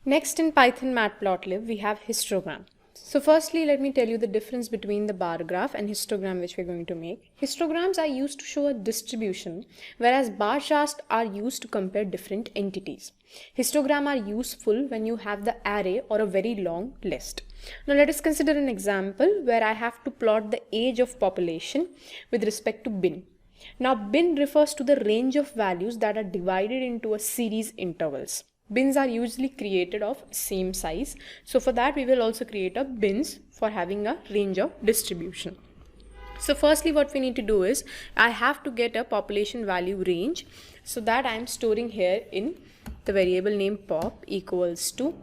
Next in Python Matplotlib, we have histogram. So firstly, let me tell you the difference between the bar graph and histogram which we're going to make. Histograms are used to show a distribution, whereas bar charts are used to compare different entities. Histogram are useful when you have the array or a very long list. Now let us consider an example where I have to plot the age of population with respect to bin. Now bin refers to the range of values that are divided into a series intervals. Bins are usually created of same size. So for that we will also create a bins for having a range of distribution. So firstly what we need to do is I have to get a population value range. So that I am storing here in the variable name pop equals to,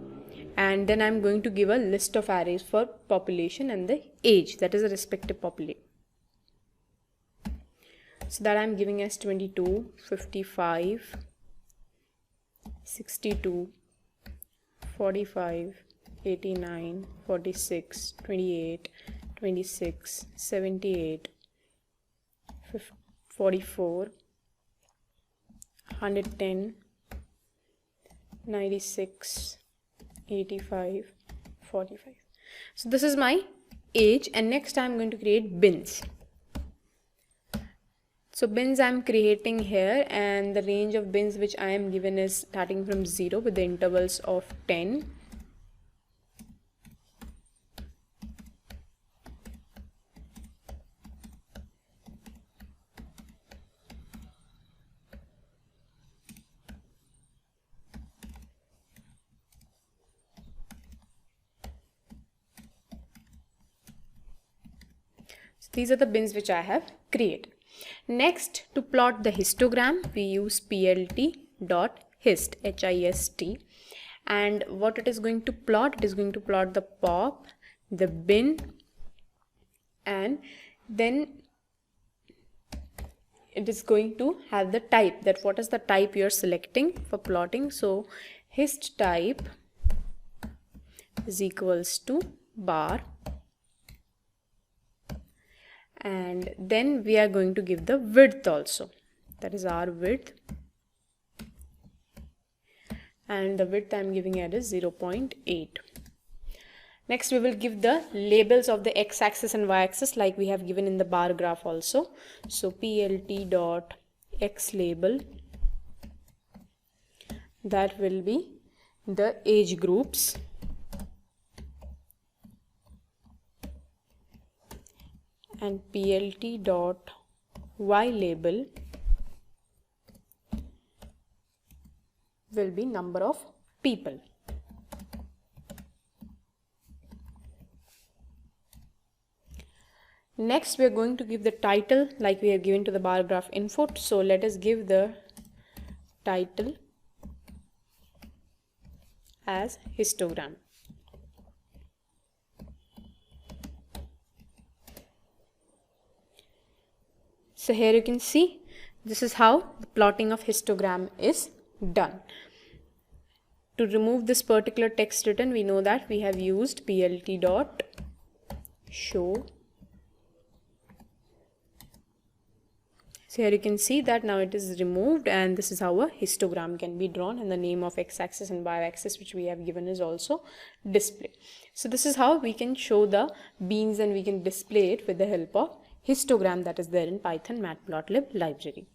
and then I'm going to give a list of arrays for population and the age, that is the respective population. So that I'm giving as 22, 55, 62, 45, 89, 46, 28, 26, 78, 44, 110, 96, 85, 45. So this is my age, and next I'm going to create bins. So bins I'm creating here, and the range of bins which I am given is starting from 0 with the intervals of 10. So these are the bins which I have created. Next, to plot the histogram, we use plt.hist, H-I-S-T, and what it is going to plot, it is going to plot the pop, the bin, and then it is going to have the type, that what is the type you are selecting for plotting. So hist type is equals to bar, and then we are going to give the width also, that is our width, and the width I am giving it is 0.8. Next we will give the labels of the x-axis and y-axis like we have given in the bar graph also. So plt.x label, that will be the age groups, and plt.y label will be number of people. Next we are going to give the title like we have given to the bar graph info. So let us give the title as histogram. So here you can see this is how the plotting of histogram is done. To remove this particular text written, we know that we have used plt.show. So here you can see that now it is removed, and this is how a histogram can be drawn, and the name of x-axis and y-axis which we have given is also displayed. So this is how we can show the beans, and we can display it with the help of histogram that is there in Python Matplotlib library.